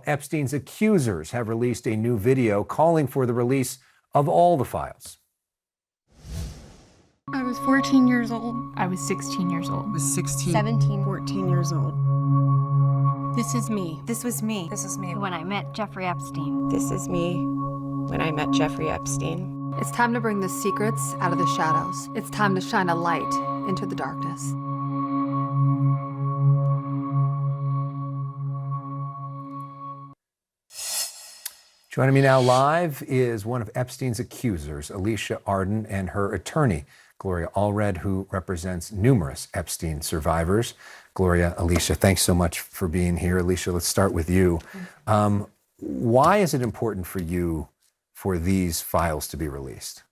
Epstein's accusers have released a new video calling for the release of all the files. I was 14 years old. I was 16 years old. I was 16. 17. 14 years old. This is me. This was me. This is me. When I met Jeffrey Epstein. This is me when I met Jeffrey Epstein. It's time to bring the secrets out of the shadows. It's time to shine a light into the darkness. Joining me now live is one of Epstein's accusers, Alicia Arden, and her attorney, Gloria Allred, who represents numerous Epstein survivors. Gloria, Alicia, thanks so much for being here. Alicia, let's start with you. Why is it important for you for these files to be released?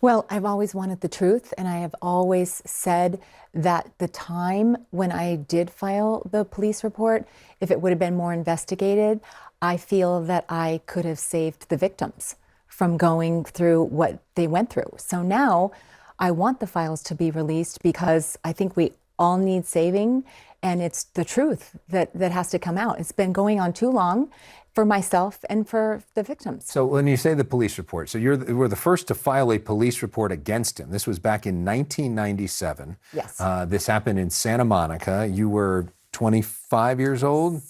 Well, I've always wanted the truth, and I have always said that the time when I did file the police report, if it would have been more investigated, I feel that I could have saved the victims from going through what they went through. So now I want the files to be released because I think we all need saving, and it's the truth that has to come out. It's been going on too long for myself and for the victims. So when you say the police report, so you were the first to file a police report against him. This was back in 1997. Yes. This happened in Santa Monica. You were 25 years old?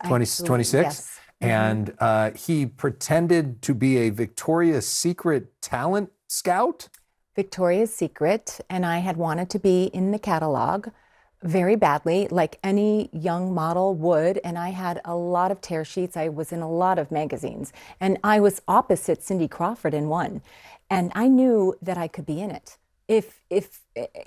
26? Yes. And he pretended to be a Victoria's Secret talent scout? Victoria's Secret, and I had wanted to be in the catalog very badly, like any young model would, and I had a lot of tear sheets. I was in a lot of magazines, and I was opposite Cindy Crawford in one, and I knew that I could be in it. If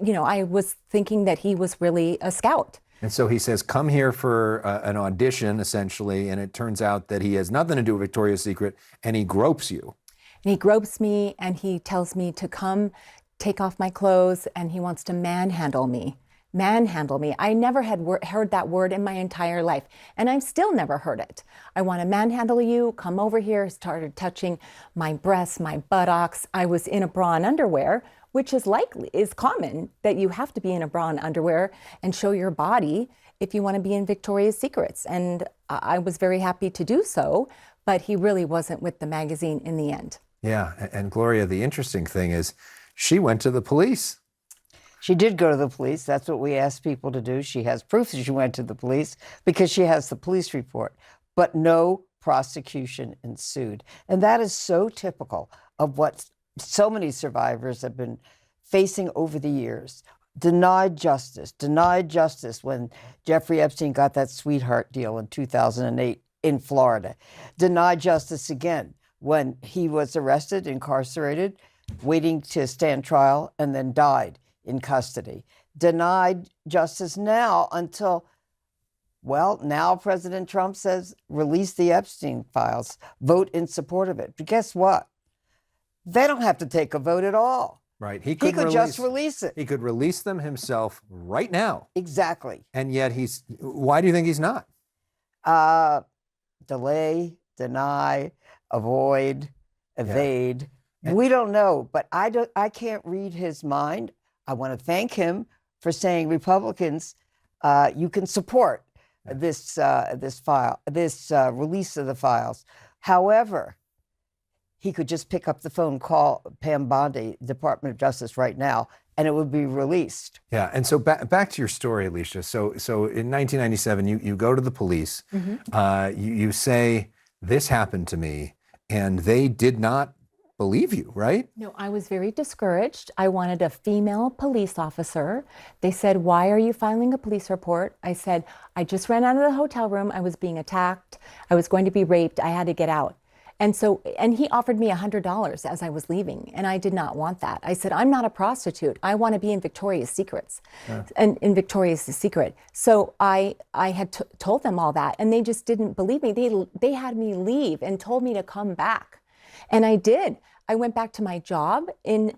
you know, I was thinking that he was really a scout. And so he says, come here for an audition, essentially, and it turns out that he has nothing to do with Victoria's Secret, and he gropes you. And he gropes me, and he tells me to come take off my clothes, and he wants to manhandle me. Manhandle me. I never had heard that word in my entire life, and I've still never heard it. I want to manhandle you, come over here, started touching my breasts, my buttocks. I was in a bra and underwear, which is common that you have to be in a bra and underwear and show your body if you want to be in Victoria's Secrets. And I was very happy to do so, but he really wasn't with the magazine in the end. Yeah, and Gloria, the interesting thing is she went to the police. She did go to the police. That's what we asked people to do. She has proof that she went to the police because she has the police report, but no prosecution ensued. And that is so typical of what so many survivors have been facing over the years. Denied justice when Jeffrey Epstein got that sweetheart deal in 2008 in Florida. Denied justice again when he was arrested, incarcerated, waiting to stand trial, and then died in custody. Denied justice now until, well, now President Trump says, release the Epstein files, vote in support of it. But guess what? They don't have to take a vote at all. Right. He could just release it. He could release them himself right now. Exactly. And yet why do you think he's not? Delay, deny, avoid, evade. Yeah. We don't know, but I can't read his mind. I want to thank him for saying, Republicans, you can support this release of the files. However, he could just pick up the phone, call Pam Bondi, Department of Justice right now, and it would be released. Yeah, and so back to your story, Alicia. So in 1997, you go to the police. Mm-hmm. You say, this happened to me, and they did not believe you, right? No, I was very discouraged. I wanted a female police officer. They said, why are you filing a police report? I said, I just ran out of the hotel room. I was being attacked. I was going to be raped. I had to get out. And he offered me $100 as I was leaving, and I did not want that. I said, I'm not a prostitute. I want to be in Victoria's Secrets, and in Victoria's Secret. So I had told them all that, and they just didn't believe me. They had me leave and told me to come back, and I did. I went back to my job in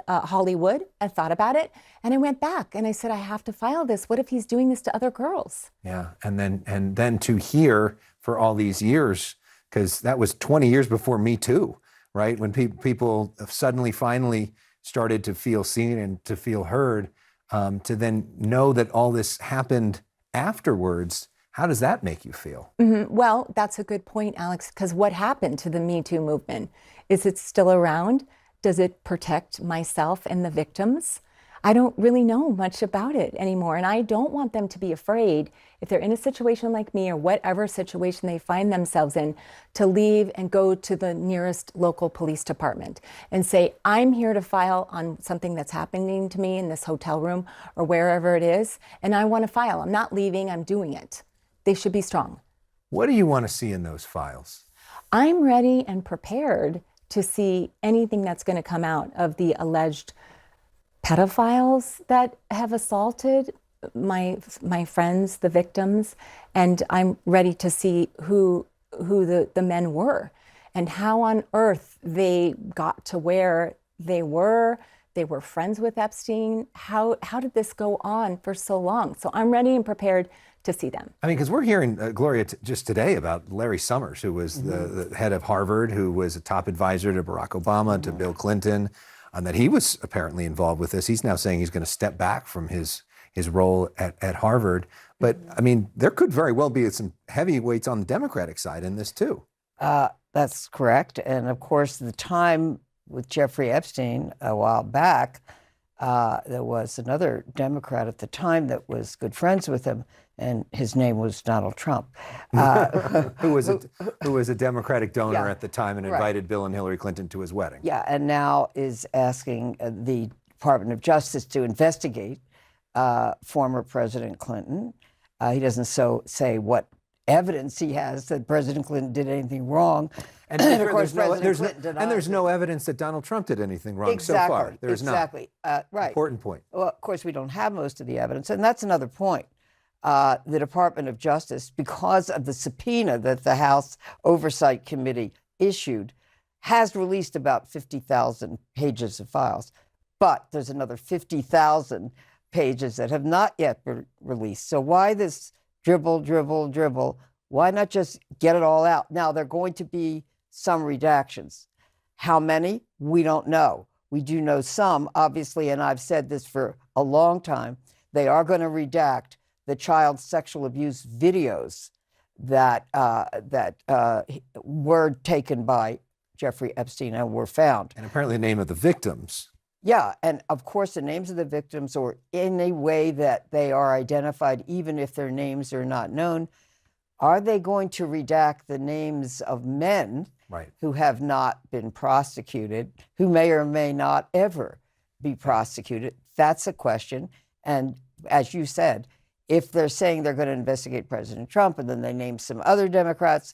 Hollywood. I thought about it, and I went back, and I said, I have to file this. What if he's doing this to other girls? Yeah, and then to hear for all these years. Because that was 20 years before Me Too, right? When people suddenly, finally started to feel seen and to feel heard, to then know that all this happened afterwards. How does that make you feel? Well, that's a good point, Alex, because what happened to the Me Too movement? Is it still around? Does it protect myself and the victims? I don't really know much about it anymore, and I don't want them to be afraid if they're in a situation like me or whatever situation they find themselves in to leave and go to the nearest local police department and say, I'm here to file on something that's happening to me in this hotel room or wherever it is, and I want to file. I'm not leaving, I'm doing it. They should be strong. What do you want to see in those files? I'm ready and prepared to see anything that's going to come out of the alleged pedophiles that have assaulted my friends, the victims, and I'm ready to see who the men were and how on earth they got to where they were. They were friends with Epstein. How did this go on for so long? So I'm ready and prepared to see them. I mean, because we're hearing, Gloria, just today about Larry Summers, who was the head of Harvard, who was a top advisor to Barack Obama, to Bill Clinton, and that he was apparently involved with this. He's now saying he's going to step back from his role at Harvard. But I mean, there could very well be some heavyweights on the Democratic side in this too. That's correct. And of course, the time with Jeffrey Epstein a while back, there was another Democrat at the time that was good friends with him, and his name was Donald Trump. Who was a Democratic donor Yeah, at the time and right. invited Bill and Hillary Clinton to his wedding. Yeah, and now is asking the Department of Justice to investigate former President Clinton. He doesn't say what evidence he has that President Clinton did anything wrong. And of course, President Clinton denies there's it. no evidence that Donald Trump did anything wrong Exactly, so far. There's exactly. Right. Important point. Well, of course, we don't have most of the evidence, and that's another point. The Department of Justice, because of the subpoena that the House Oversight Committee issued, has released about 50,000 pages of files, but there's another 50,000 pages that have not yet been released. So why this dribble? Why not just get it all out? Now, there are going to be some redactions. How many? We don't know. We do know some, obviously, and I've said this for a long time. They are going to redact the child sexual abuse videos that were taken by Jeffrey Epstein and were found. And apparently the name of the victims. Yeah, and of course the names of the victims, or in a way that they are identified, even if their names are not known. Are they going to redact the names of men Right. who have not been prosecuted, who may or may not ever be prosecuted? That's a question. And as you said, if they're saying they're going to investigate President Trump and then they name some other Democrats,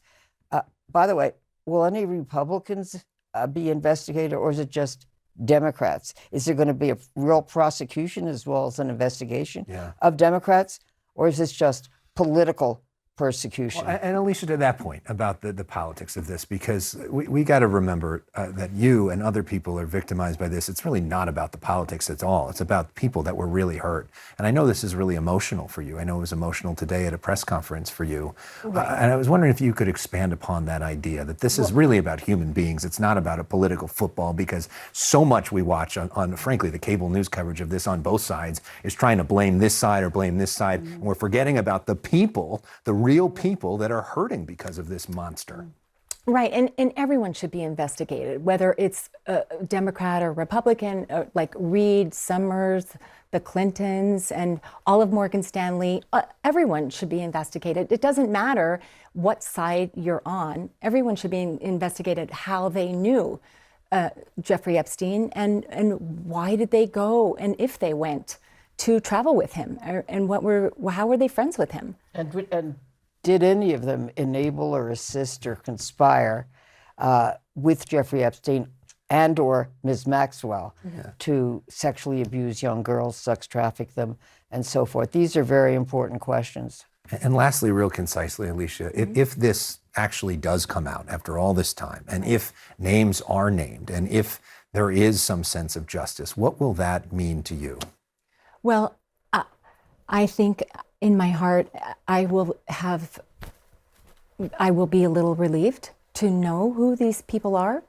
by the way, will any Republicans be investigated, or is it just Democrats? Is there going to be a real prosecution as well as an investigation of Democrats, or is this just political persecution? Well, and Alicia, to that point about the politics of this, because we got to remember that you and other people are victimized by this. It's really not about the politics at all. It's about people that were really hurt. And I know this is really emotional for you. I know it was emotional today at a press conference for you. Right. And I was wondering if you could expand upon that idea that this is really about human beings. It's not about a political football, because so much we watch on frankly, the cable news coverage of this on both sides is trying to blame this side or blame this side. And we're forgetting about the people, the real people that are hurting because of this monster. Right, and everyone should be investigated, whether it's a Democrat or Republican, like Reid, Summers, the Clintons, and all of Morgan Stanley. Everyone should be investigated. It doesn't matter what side you're on. Everyone should be investigated how they knew Jeffrey Epstein and why did they go, and if they went to travel with him, and how were they friends with him? And did any of them enable or assist or conspire with Jeffrey Epstein and or Ms. Maxwell to sexually abuse young girls, sex traffic them, and so forth? These are very important questions. And lastly, real concisely, Alicia, if this actually does come out after all this time, and if names are named, and if there is some sense of justice, what will that mean to you? Well, I think in my heart, I will be a little relieved to know who these people are,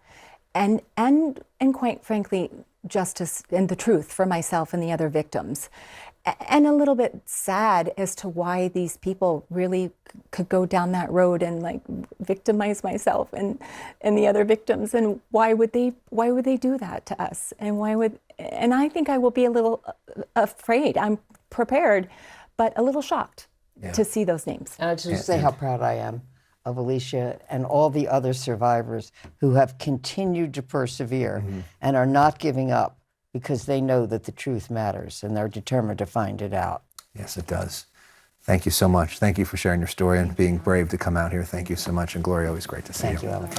and quite frankly, justice and the truth for myself and the other victims. And a little bit sad as to why these people really could go down that road and like victimize myself and the other victims, and why would they do that to us, and I think I will be a little afraid. I'm prepared, but a little shocked to see those names. And I just say how proud I am of Alicia and all the other survivors who have continued to persevere and are not giving up, because they know that the truth matters and they're determined to find it out. Yes, it does. Thank you so much. Thank you for sharing your story and being brave to come out here. Thank you so much. And Gloria, always great to see Thank you, Ellen.